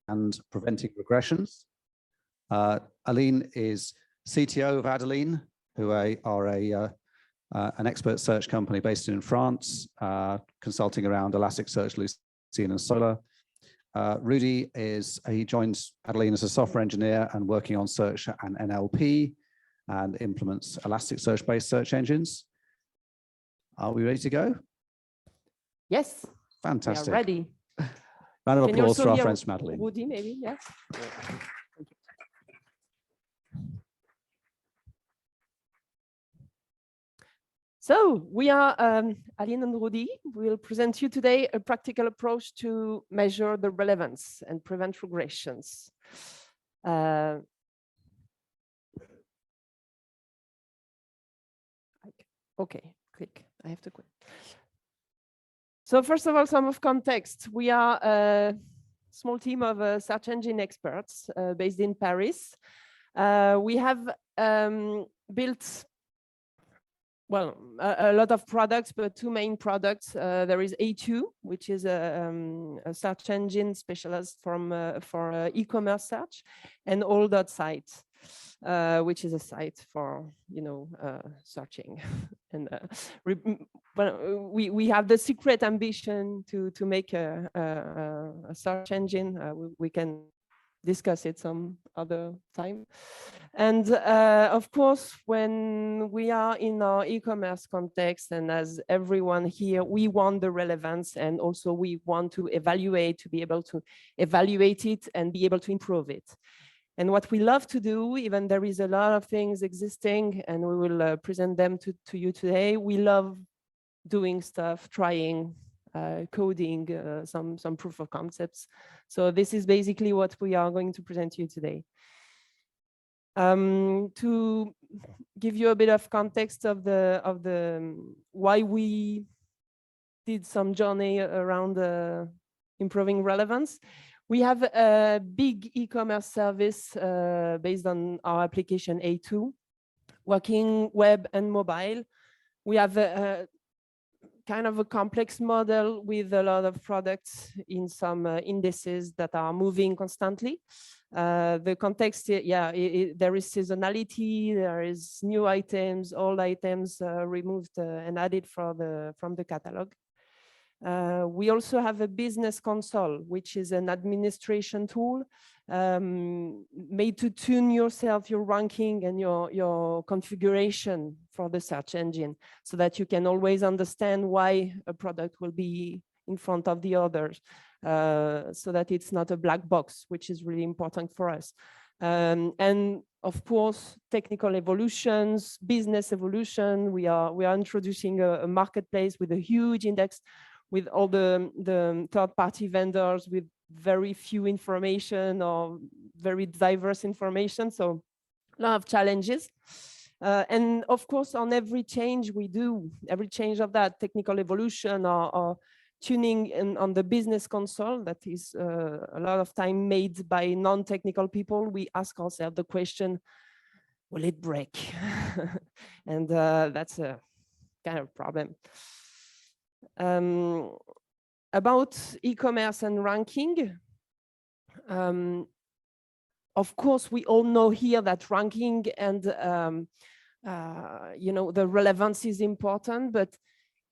and preventing regressions. Aline is CTO of Adelean, who are an expert search company based in France, consulting around Elasticsearch, Lucene and Solr. Roudy he joins Adelean as a software engineer and working on search and NLP, and implements Elasticsearch-based search engines. Are we ready to go? Yes. Fantastic. We are ready. Round of applause for our friends from Adelean. Roudy, maybe, yes. So we are Aline and Roudy. We will present you today a practical approach to measure the relevance and prevent regressions. Okay, click. I have to quit. So first of all, some of context. We are a small team of search engine experts based in Paris. We have built, well, a lot of products, but two main products. There is A2, which is a search engine specialized for e-commerce search, and all.site, which is a site for, searching. And we have the secret ambition to make a search engine. We can discuss it some other time. And of course, when we are in our e-commerce context, and as everyone here, we want the relevance, and also we want to evaluate, to be able to evaluate it and be able to improve it. And what we love to do, even there is a lot of things existing, and we will present them to you today. We love doing stuff, trying, coding, some proof of concepts. So this is basically what we are going to present to you today. To give you a bit of context of the why we did some journey around improving relevance. We have a big e-commerce service based on our application A2, working web and mobile. We have a kind of a complex model with a lot of products in some indices that are moving constantly. The context, yeah, there is seasonality, there is new items, old items removed and added from the catalog. We also have a business console, which is an administration tool made to tune yourself, your ranking and your configuration for the search engine, so that you can always understand why a product will be in front of the others, so that it's not a black box, which is really important for us. And of course, technical evolutions, business evolution. We are introducing a marketplace with a huge index, with all the third-party vendors with very few information or very diverse information. So a lot of challenges. And of course, on every change we do, every change of that technical evolution or tuning on the business console, that is a lot of time made by non-technical people, we ask ourselves the question, will it break? And that's a kind of problem. About e-commerce and ranking, of course, we all know here that ranking and the relevance is important, but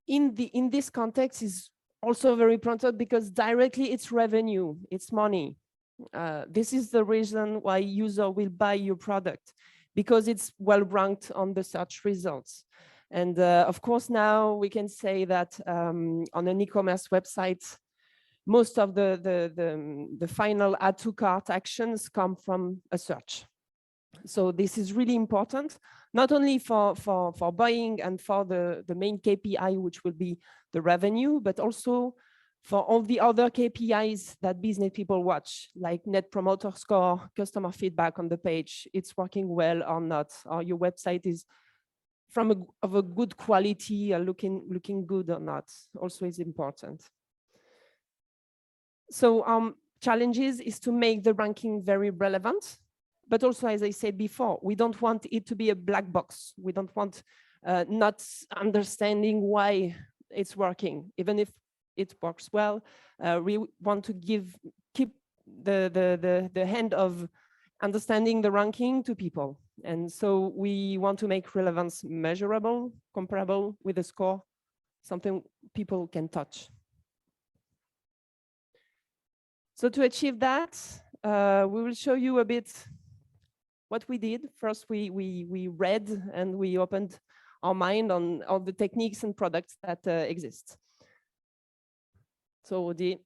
in this context is also very important because directly it's revenue, it's money. This is the reason why user will buy your product, because it's well ranked on the search results. And of course, now we can say that on an e-commerce website, most of the final add to cart actions come from a search. So this is really important, not only for buying and for the main KPI, which will be the revenue, but also for all the other KPIs that business people watch, like Net Promoter Score, customer feedback on the page, it's working well or not, or your website is of a good quality, or looking good or not, also is important. So challenges is to make the ranking very relevant, but also, as I said before, we don't want it to be a black box. We don't want not understanding why it's working, even if it works well. We want to keep the hand of understanding the ranking to people. And so we want to make relevance measurable, comparable with a score, something people can touch. So to achieve that, we will show you a bit what we did. First, we read and we opened our mind on all the techniques and products that exist. So Roudy.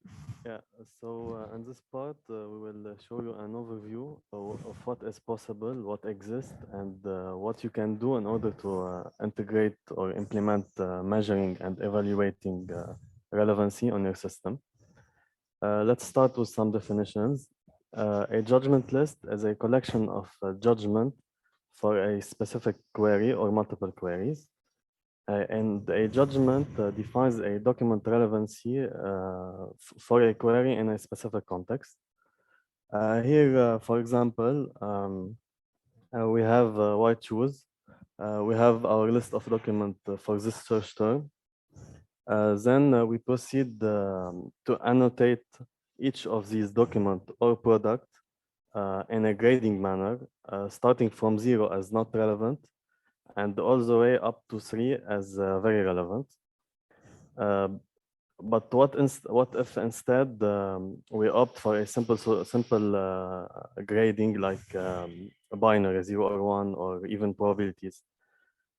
Yeah, so in this part, we will show you an overview of what is possible, what exists, and what you can do in order to integrate or implement measuring and evaluating relevancy on your system. Let's start with some definitions. A judgment list is a collection of judgment for a specific query or multiple queries. And a judgment defines a document relevancy for a query in a specific context. Here, for example, we have white shoes. We have our list of documents for this search term. Then we proceed to annotate each of these documents or product in a grading manner, starting from 0 as not relevant, and all the way up to 3 as very relevant. But what if instead we opt for a simple grading like a binary 0 or 1 or even probabilities?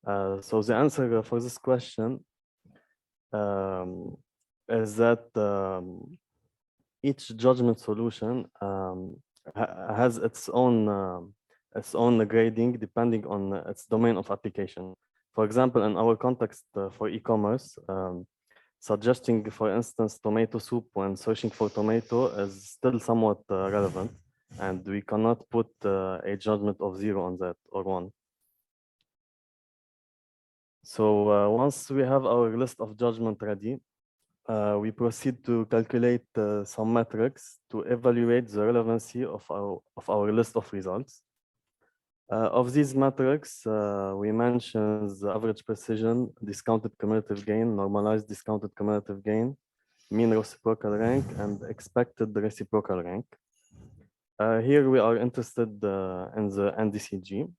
So the answer for this question is that each judgment solution has its own grading depending on its domain of application. For example, in our context for e-commerce, suggesting, for instance, tomato soup when searching for tomato is still somewhat relevant, and we cannot put a judgment of 0 on that or 1. So once we have our list of judgment ready, we proceed to calculate some metrics to evaluate the relevancy of our list of results. Of these metrics, we mention the average precision, discounted cumulative gain, normalized discounted cumulative gain, mean reciprocal rank, and expected reciprocal rank. Here we are interested in the NDCG.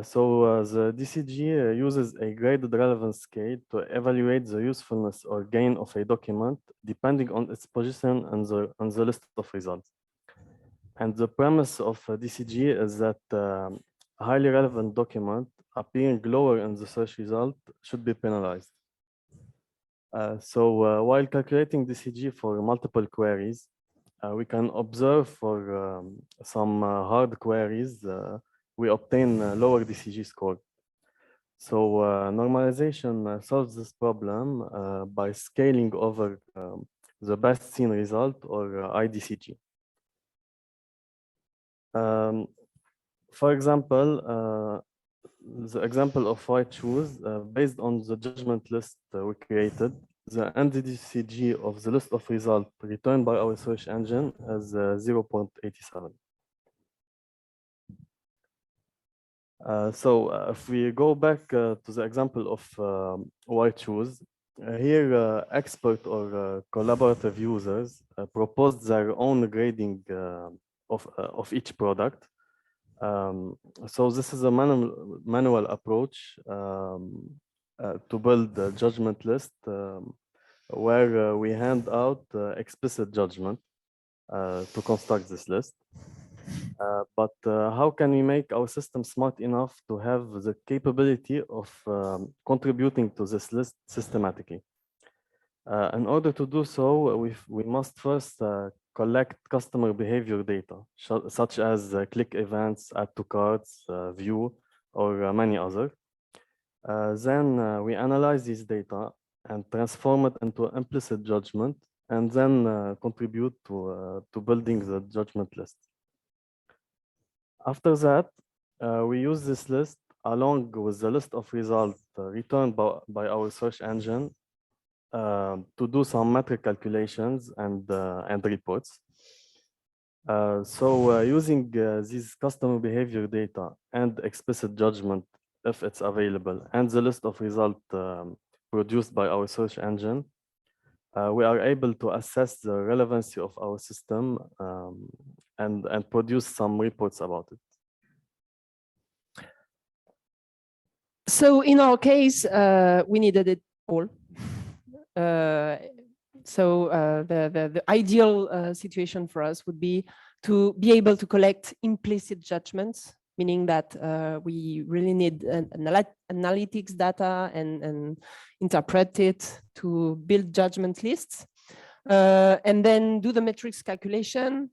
So the DCG uses a graded relevance scale to evaluate the usefulness or gain of a document depending on its position on the list of results. And the premise of DCG is that a highly relevant document appearing lower in the search result should be penalized. So while calculating DCG for multiple queries, we can observe for some hard queries, we obtain a lower DCG score. So normalization solves this problem by scaling over the best seen result or IDCG. For example, the example of white shoes, based on the judgment list we created, the NDCG of the list of results returned by our search engine is 0.87. So if we go back to the example of white shoes, here expert or collaborative users proposed their own grading of each product. So this is a manual approach to build a judgment list where we hand out explicit judgment to construct this list. But how can we make our system smart enough to have the capability of contributing to this list systematically? In order to do so, we must first collect customer behavior data, such as click events, add to carts, view, or many others. Then we analyze these data and transform it into implicit judgment, and then contribute to building the judgment list. After that, we use this list along with the list of results returned by our search engine to do some metric calculations and reports. So using these customer behavior data and explicit judgment, if it's available, and the list of results produced by our search engine, we are able to assess the relevancy of our system and produce some reports about it. So in our case, we needed it all. The ideal situation for us would be to be able to collect implicit judgments, meaning that we really need analytics data and interpret it to build judgment lists, and then do the metrics calculation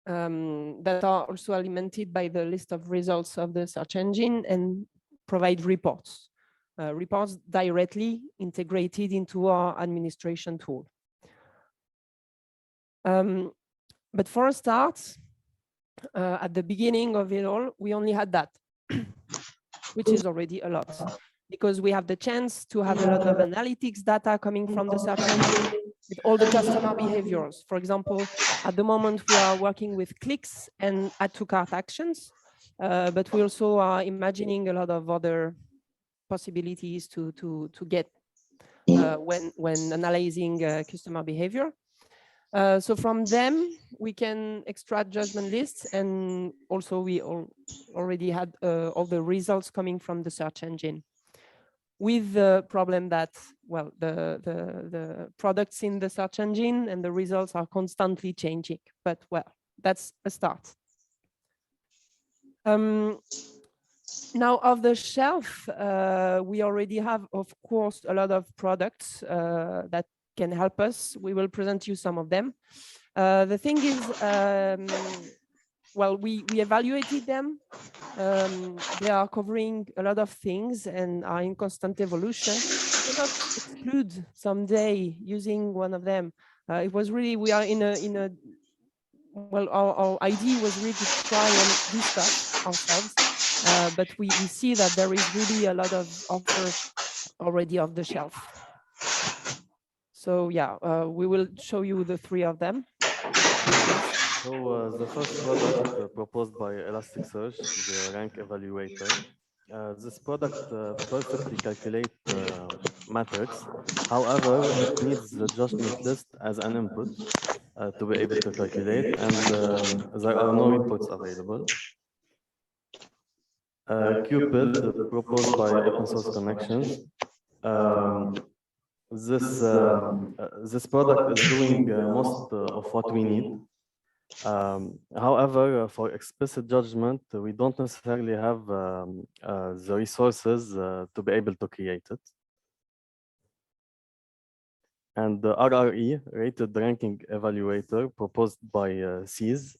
that are also alimented by the list of results of the search engine, and provide reports. Reports directly integrated into our administration tool. But for a start, at the beginning of it all, we only had that, which is already a lot, because we have the chance to have a lot of analytics data coming from the search engine with all the customer behaviors. For example, at the moment, we are working with clicks and add to cart actions, but we also are imagining a lot of other possibilities to get when analyzing customer behavior. So from them, we can extract judgment lists, and also we already had all the results coming from the search engine. With the problem that, well, the products in the search engine and the results are constantly changing, but well, that's a start. Now, off the shelf, we already have, of course, a lot of products that can help us. We will present you some of them. The thing is, well, we evaluated them. They are covering a lot of things and are in constant evolution. We cannot exclude someday using one of them. It was really, we are in a well, our idea was really to try and do stuff ourselves. But we see that there is really a lot of offers already off the shelf. So yeah, we will show you the three of them. So the first product proposed by Elasticsearch, the rank evaluator. This product perfectly calculates metrics. However, it needs the judgment list as an input to be able to calculate, and there are no reports available. Cupid, proposed by Open Source Connections. This product is doing most of what we need. However, for explicit judgment, we don't necessarily have the resources to be able to create it. And the RRE, Rated Ranking Evaluator, proposed by SEAS.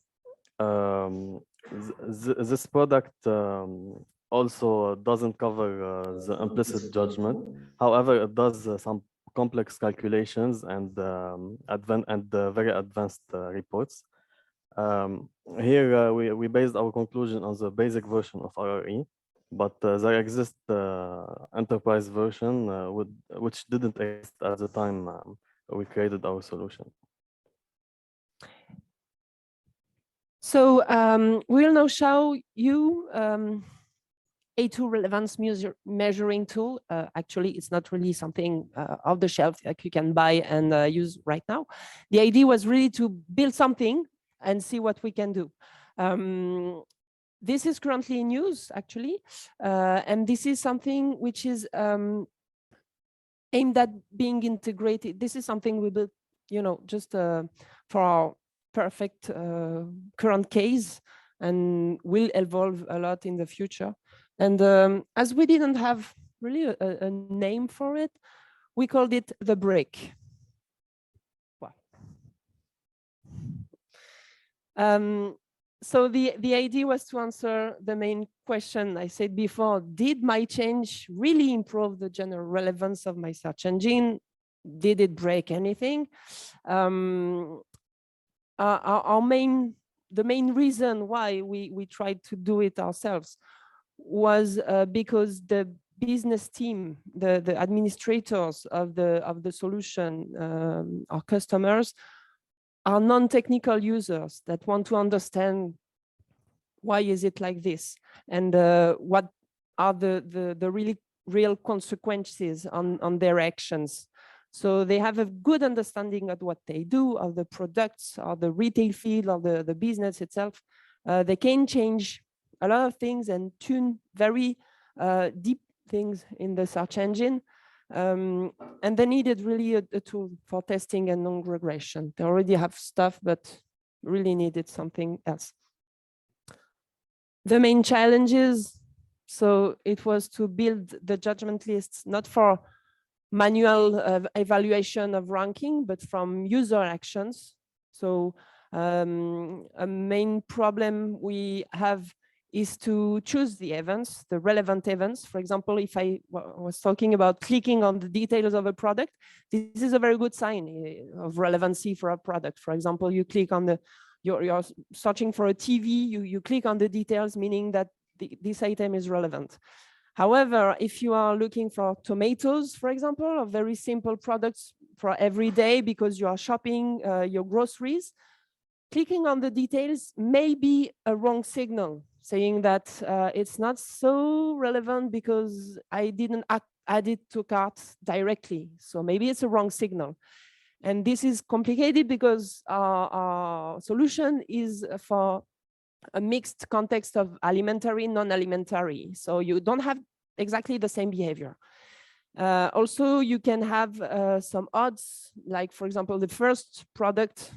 This product also doesn't cover the implicit judgment. However, it does some complex calculations and very advanced reports. Here, we based our conclusion on the basic version of RRE, but there exists enterprise version which didn't exist at the time we created our solution. So we will now show you A2 relevance measuring tool. Actually, it's not really something off the shelf like you can buy and use right now. The idea was really to build something and see what we can do. This is currently in use, actually, and this is something which is aimed at being integrated. This is something we built, you know, just for our perfect current case, and will evolve a lot in the future. And as we didn't have really a name for it, we called it the break. Wow. So the idea was to answer the main question I said before: did my change really improve the general relevance of my search engine? Did it break anything? The main reason why we tried to do it ourselves was because the business team, the administrators of the solution, our customers, are non-technical users that want to understand why is it like this, and what are the really real consequences on their actions. So they have a good understanding of what they do, of the products, or the retail field, or the business itself. They can change a lot of things and tune very deep things in the search engine. And they needed really a tool for testing and non-regression. They already have stuff, but really needed something else. The main challenges, so it was to build the judgment lists, not for manual evaluation of ranking, but from user actions. So a main problem we have is to choose the events, the relevant events. For example, if I was talking about clicking on the details of a product, this is a very good sign of relevancy for a product. For example, you click on you're searching for a TV, you click on the details, meaning that this item is relevant. However, if you are looking for tomatoes, for example, or very simple products for every day because you are shopping your groceries, clicking on the details may be a wrong signal, saying that it's not so relevant because I didn't add it to cart directly. So maybe it's a wrong signal. And this is complicated because our solution is for a mixed context of alimentary, non-alimentary. So you don't have exactly the same behavior. Also, you can have some odds, like for example, the first product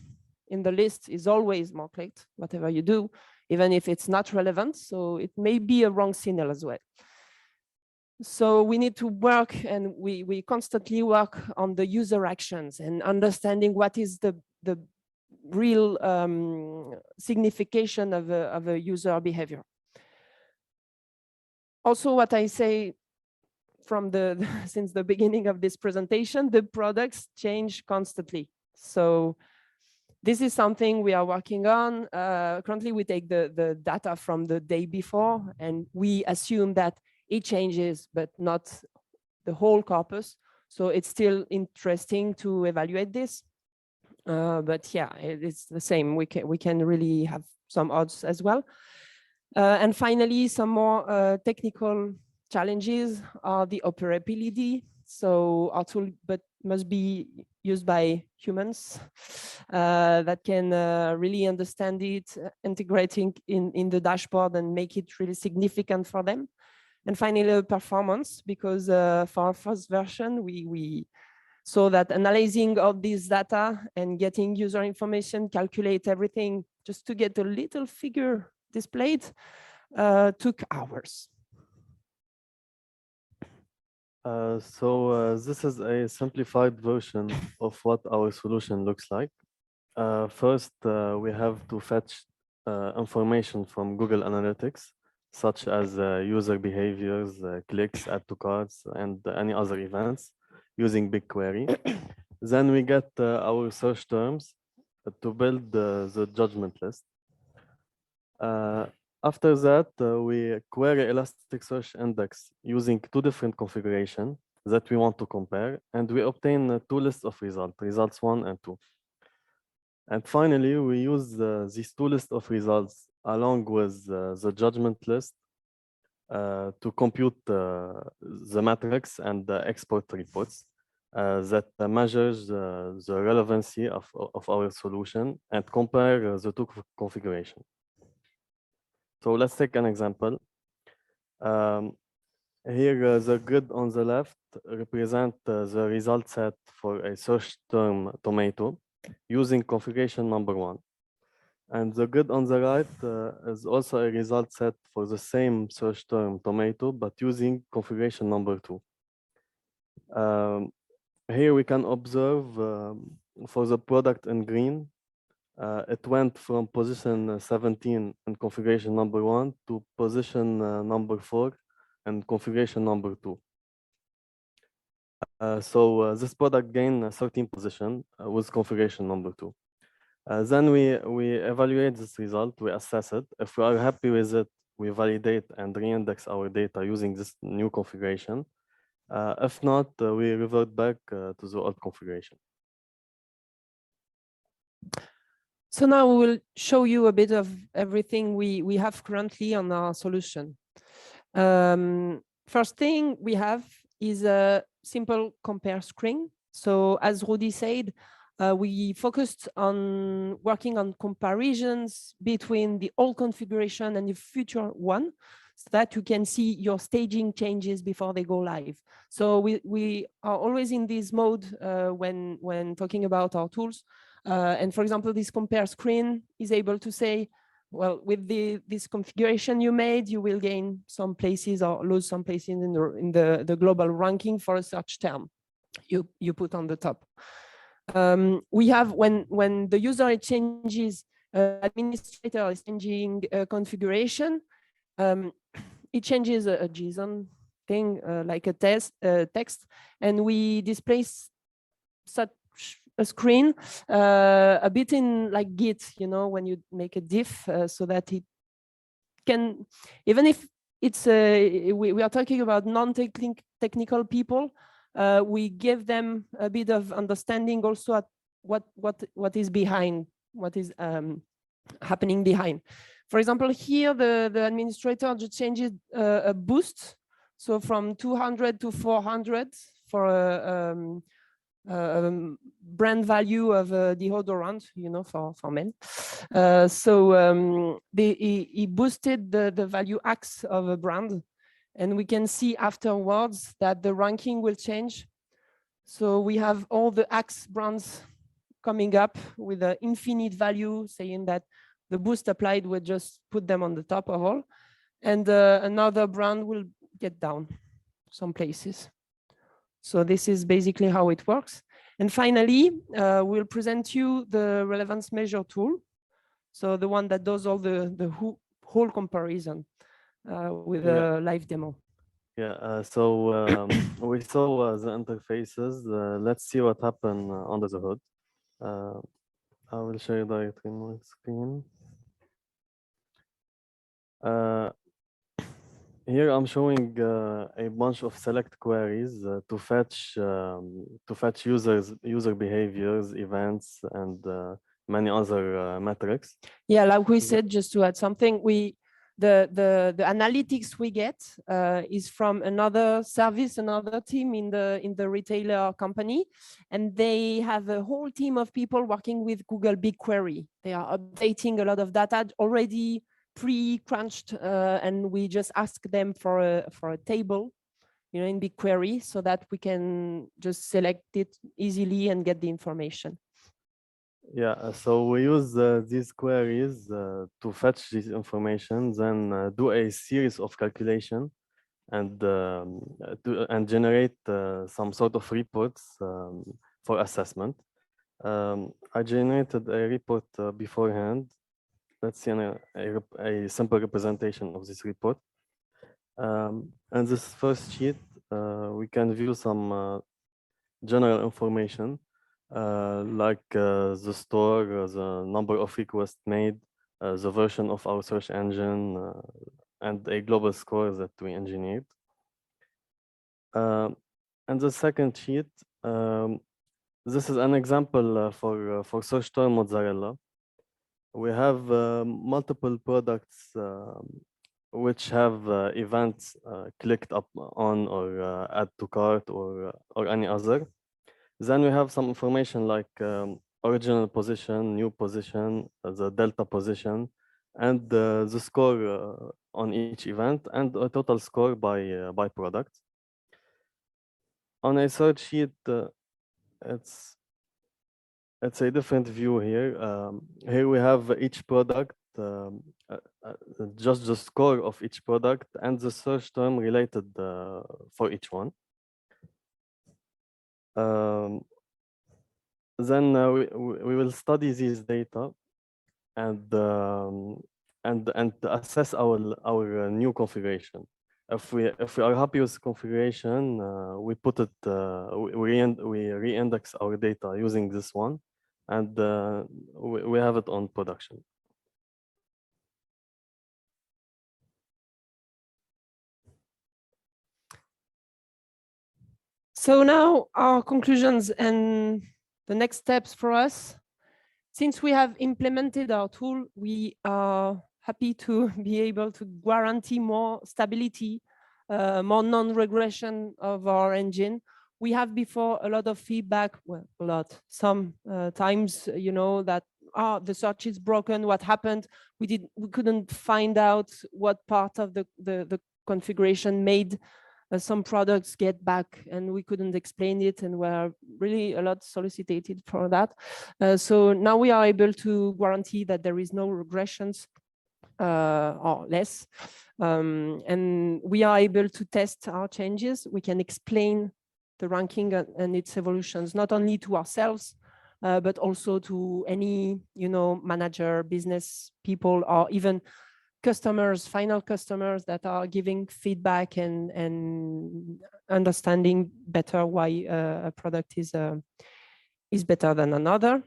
in the list is always more clicked, whatever you do, even if it's not relevant. So it may be a wrong signal as well. So we need to work, and we constantly work on the user actions and understanding what is the real signification of a user behavior. Also, what I say from since the beginning of this presentation, the products change constantly. So this is something we are working on. Currently, we take the data from the day before, and we assume that it changes, but not the whole corpus. So it's still interesting to evaluate this. But yeah, it's the same. We can really have some odds as well. And finally, some more technical challenges are the operability. So our tool must be used by humans that can really understand it, integrating in the dashboard and make it really significant for them. And finally, performance, because for our first version, we saw that analyzing all this data and getting user information, calculate everything just to get a little figure displayed took hours. This is a simplified version of what our solution looks like. First, we have to fetch information from Google Analytics, such as user behaviors, clicks, add to carts, and any other events using BigQuery. Then we get our search terms to build the judgment list. After that, we query Elasticsearch index using two different configurations that we want to compare, and we obtain two lists of results 1 and 2. And finally, we use these two lists of results along with the judgment list to compute the metrics and the export reports that measures the relevancy of our solution and compare the two configurations. So let's take an example. Here, the grid on the left represents the result set for a search term tomato using configuration number 1. And the grid on the right is also a result set for the same search term tomato, but using configuration number 2. Here we can observe for the product in green, it went from position 17 in configuration number 1 to position number 4 and configuration number 2. So this product gained 13 position with configuration number 2. Then we evaluate this result, we assess it. If we are happy with it, we validate and reindex our data using this new configuration. If not, we revert back to the old configuration. So now we will show you a bit of everything we have currently on our solution. First thing we have is a simple compare screen. So as Roudy said, we focused on working on comparisons between the old configuration and the future one, so that you can see your staging changes before they go live. So we are always in this mode when talking about our tools. And for example, this compare screen is able to say, well, with this configuration you made, you will gain some places or lose some places in the global ranking for a search term you put on the top. We have, when the user changes, administrator is changing configuration, it changes a JSON thing like a text, and we display such a screen a bit in like Git, you know, when you make a diff, so that it can, even if it's we are talking about non-technical people, we give them a bit of understanding also at what is behind, what is happening behind. For example, here the administrator just changes a boost, so from 200 to 400 for a brand value of deodorant, you know, for men. He boosted the value X of a brand, and we can see afterwards that the ranking will change. So we have all the X brands coming up with an infinite value, saying that the boost applied will just put them on the top of all, and another brand will get down some places. So this is basically how it works. And finally, we'll present you the relevance measure tool. So the one that does all the whole comparison with a live demo. Yeah, so we saw the interfaces. Let's see what happened under the hood. I will show you directly on my screen. Here I'm showing a bunch of select queries to fetch user behaviors, events, and many other metrics. Yeah, like we said, just to add something, the analytics we get is from another service, another team in the retailer company, and they have a whole team of people working with Google BigQuery. They are updating a lot of data already pre-crunched, and we just ask them for a table, you know, in BigQuery, so that we can just select it easily and get the information. Yeah, so we use these queries to fetch this information, then do a series of calculation and generate some sort of reports for assessment. I generated a report beforehand. Let's see a simple representation of this report. And this first sheet, we can view some general information like the store, the number of requests made, the version of our search engine, and a global score that we engineered. And the second sheet, this is an example for search term mozzarella. We have multiple products which have events clicked up on or add to cart or any other. Then we have some information like original position, new position, the delta position, and the score on each event, and a total score by product. On a search sheet, it's a different view here. Here we have each product, just the score of each product and the search term related for each one. Then we will study these data and assess our new configuration. If we are happy with the configuration, we put it we re-index our data using this one, and we have it on production. So now our conclusions and the next steps for us. Since we have implemented our tool, we are happy to be able to guarantee more stability, more non-regression of our engine. we have before a lot of feedback, well, a lot, some times, you know, that, the search is broken, what happened? We couldn't find out what part of the configuration made some products get back, and we couldn't explain it, and we're really a lot solicited for that. So now we are able to guarantee that there is no regressions or less. And we are able to test our changes. We can explain the ranking and its evolutions, not only to ourselves, but also to any, you know, manager, business people, or even customers, final customers that are giving feedback and understanding better why a product is better than another.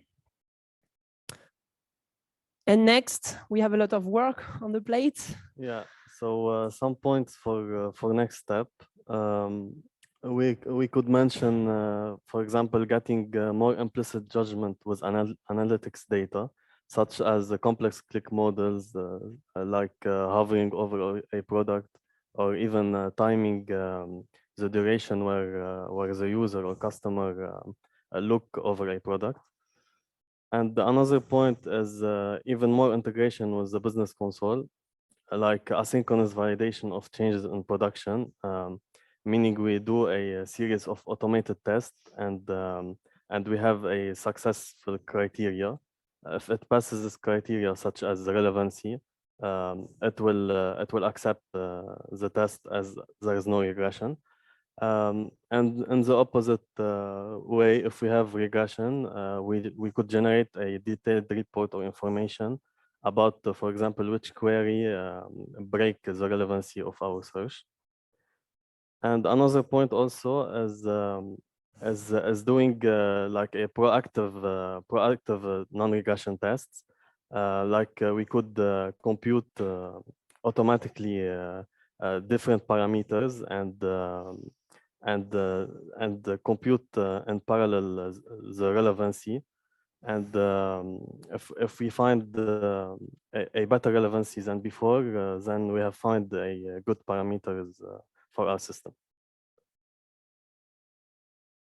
And next, we have a lot of work on the plate. Yeah. So some points for next step. We could mention, for example, getting more implicit judgment with analytics data, such as the complex click models, like hovering over a product, or even timing the duration where the user or customer look over a product. And another point is even more integration with the business console, like asynchronous validation of changes in production, meaning we do a series of automated tests, and we have a successful criteria. If it passes this criteria, such as relevancy, it will accept the test as there is no regression. And in the opposite way, if we have regression, we could generate a detailed report or information about, for example, which query break the relevancy of our search. And another point also is doing like a proactive non-regression tests. Like we could compute automatically different parameters and compute in parallel the relevancy. And if we find a better relevancy than before, then we have found a good parameters for our system.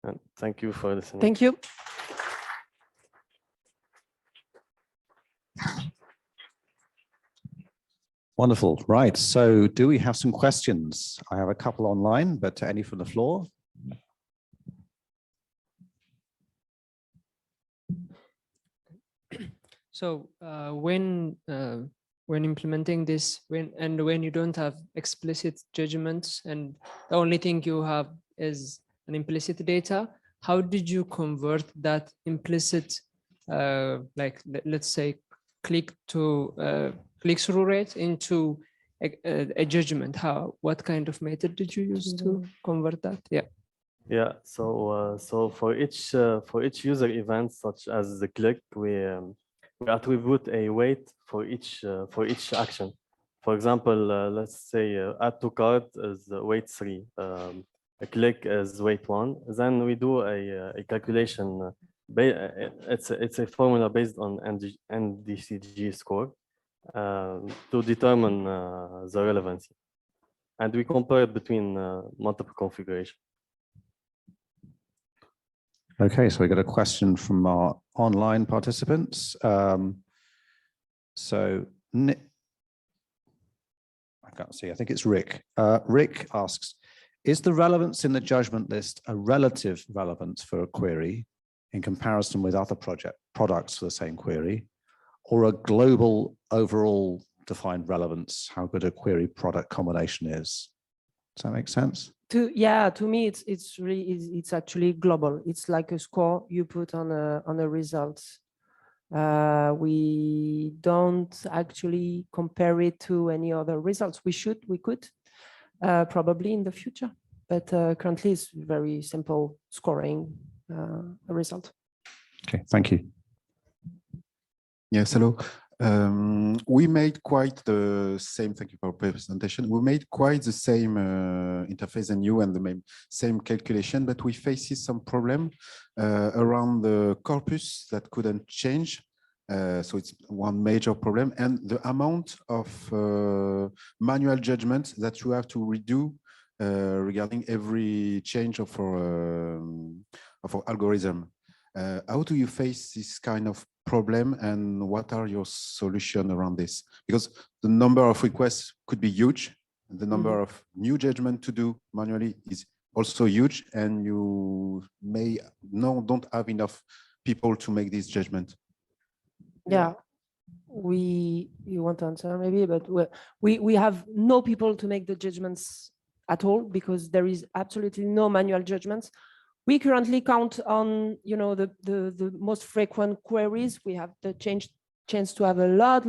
And thank you for listening. Thank you. Wonderful. Right. So do we have some questions? I have a couple online, but any from the floor? So when implementing this, when you don't have explicit judgments and the only thing you have is an implicit data, how did you convert that implicit, like let's say, click-through rate into a judgment? What kind of method did you use to convert that? Yeah. Yeah. So for each user event, such as the click, we attribute a weight for each action. For example, let's say add to cart is weight 3, a click is weight 1. Then we do a calculation. It's a formula based on NDCG score to determine the relevancy, and we compare it between multiple configurations. Okay, so we got a question from our online participants. So Nick, I can't see, I think it's Rick. Rick asks, is the relevance in the judgment list a relative relevance for a query in comparison with other products for the same query, or a global overall defined relevance, how good a query product combination is? Does that make sense? To me, it's actually global. It's like a score you put on a result. We don't actually compare it to any other results. We could probably in the future, but currently it's very simple scoring a result. Okay, thank you. Yes, hello. We made quite the same, thank you for the presentation. We made quite the same interface than you and the same calculation, but we faced some problem around the corpus that couldn't change. So it's one major problem, and the amount of manual judgment that you have to redo regarding every change of our algorithm. How do you face this kind of problem, and what are your solutions around this? Because the number of requests could be huge. The number of new judgment to do manually is also huge, and you may don't have enough people to make this judgment. Yeah, you want to answer maybe, but we have no people to make the judgments at all, because there is absolutely no manual judgments. We currently count on, you know, the most frequent queries. We have the chance to have a lot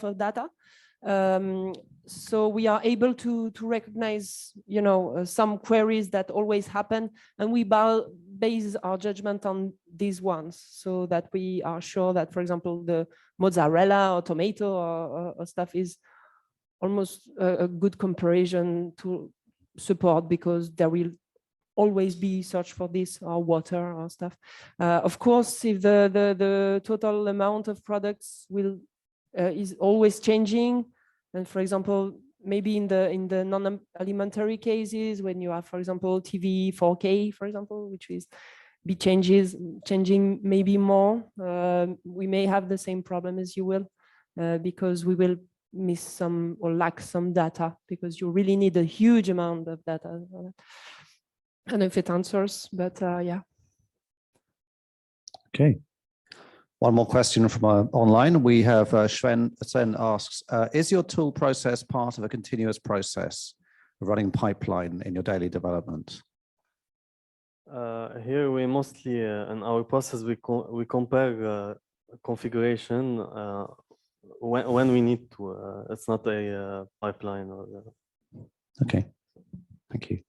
of data. So we are able to recognize, you know, some queries that always happen, and we base our judgment on these ones, so that we are sure that, for example, the mozzarella or tomato or stuff is almost a good comparison to support, because there will always be search for this, or water or stuff. Of course, if the total amount of products is always changing, and for example, maybe in the non-alimentary cases, when you have, for example, TV 4K, for example, which is changing maybe more, we may have the same problem as you will, because we will miss some or lack some data, because you really need a huge amount of data. I don't know if it answers, but yeah. Okay. One more question from online. We have Sven asks, is your tool process part of a continuous process, a running pipeline in your daily development? Here we mostly, in our process, we compare configuration when we need to. It's not a pipeline. Okay, thank you.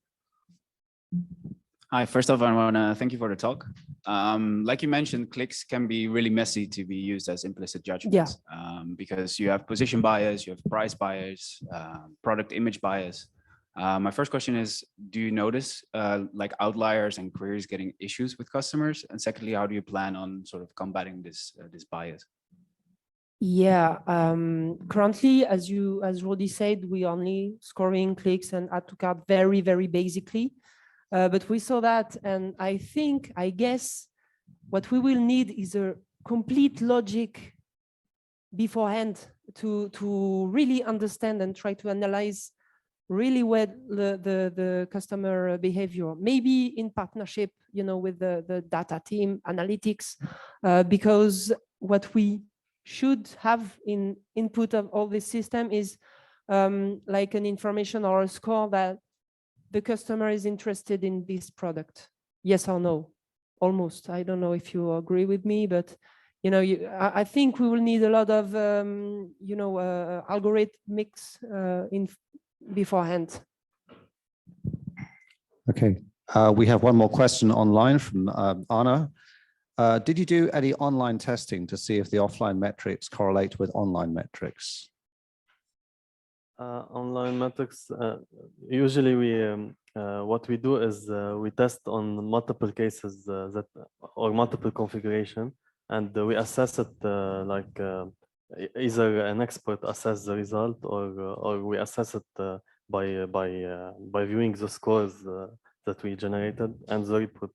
Hi, first off, I want to thank you for the talk. Like you mentioned, clicks can be really messy to be used as implicit judgments, because you have position bias, you have price bias, product image bias. My first question is, do you notice like outliers and queries getting issues with customers? And secondly, how do you plan on sort of combating this bias? Yeah, currently, as Roudy said, we only scoring clicks and add to cart very, very basically. But we saw that, and I guess what we will need is a complete logic beforehand to really understand and try to analyze really well the customer behavior, maybe in partnership, you know, with the data team, analytics, because what we should have in input of all this system is like an information or a score that the customer is interested in this product, yes or no, almost. I don't know if you agree with me, but you know, I think we will need a lot of you know, algorithmics in beforehand. Okay, we have one more question online from Anna. Did you do any online testing to see if the offline metrics correlate with online metrics? Online metrics, usually what we do is we test on multiple cases or multiple configuration, and we assess it like either an expert assess the result, or we assess it by viewing the scores that we generated and the report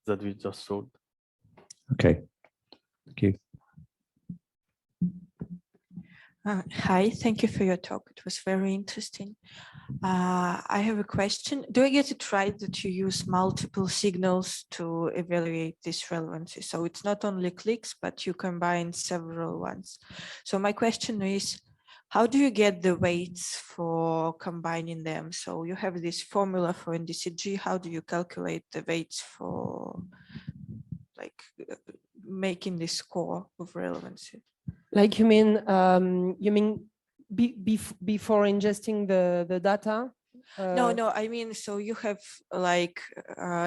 that we just showed. Okay, thank you. Hi, thank you for your talk. It was very interesting. I have a question. Do I get it right that you use multiple signals to evaluate this relevancy? So it's not only clicks, but you combine several ones. So my question is, how do you get the weights for combining them? So you have this formula for NDCG. How do you calculate the weights for like making this score of relevancy? Like you mean before ingesting the data? No, I mean, so you have like,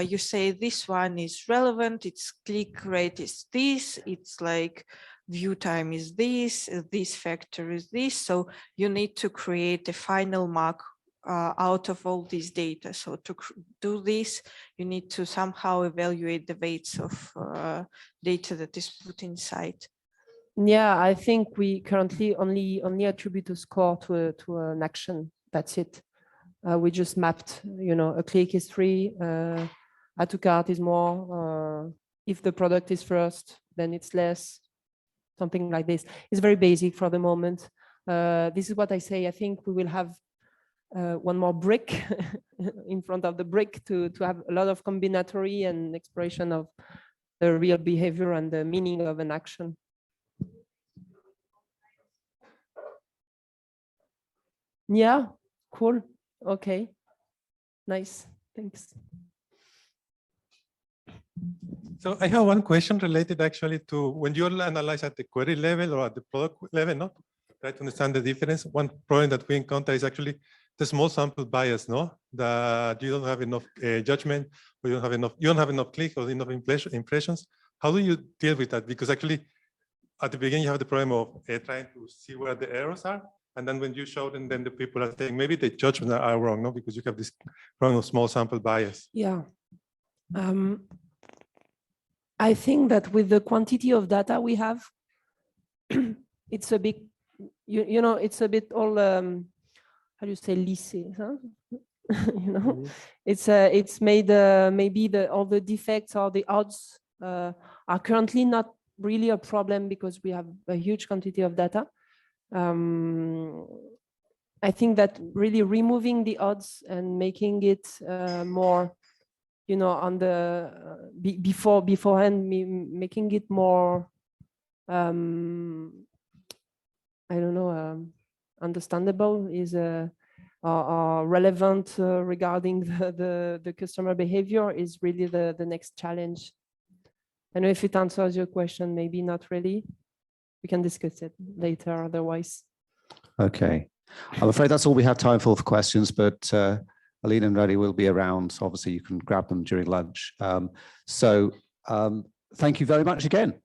you say this one is relevant, its click rate is this, it's like view time is this factor is this. So you need to create a final mark out of all this data. So to do this, you need to somehow evaluate the weights of data that is put inside. Yeah, I think we currently only attribute a score to an action. That's it. We just mapped, a click is 3, add to cart is more. If the product is first, then it's less. Something like this. It's very basic for the moment. This is what I say. I think we will have one more brick in front of the brick to have a lot of combinatory and exploration of the real behavior and the meaning of an action. Yeah, cool. Okay, nice. Thanks. So I have one question related actually to when you analyze at the query level or at the product level, no? Try to understand the difference. One problem that we encounter is actually the small sample bias, no? That you don't have enough judgment, or you don't have enough clicks or enough impressions. How do you deal with that? Because actually at the beginning you have the problem of trying to see where the errors are. And then when you show them, then the people are saying maybe the judgments are wrong, no? Because you have this problem of small sample bias. Yeah. I think that with the quantity of data we have, it's a bit, it's a bit all, how do you say, lissé, huh? It's made maybe all the defects or the odds are currently not really a problem because we have a huge quantity of data. I think that really removing the odds and making it more, on the beforehand, making it more, I don't know, understandable is or relevant regarding the customer behavior is really the next challenge. I don't know if it answers your question, maybe not really. We can discuss it later otherwise. Okay. I'm afraid that's all we have time for questions, but Aline and Roudy will be around. So obviously you can grab them during lunch. Thank you very much again.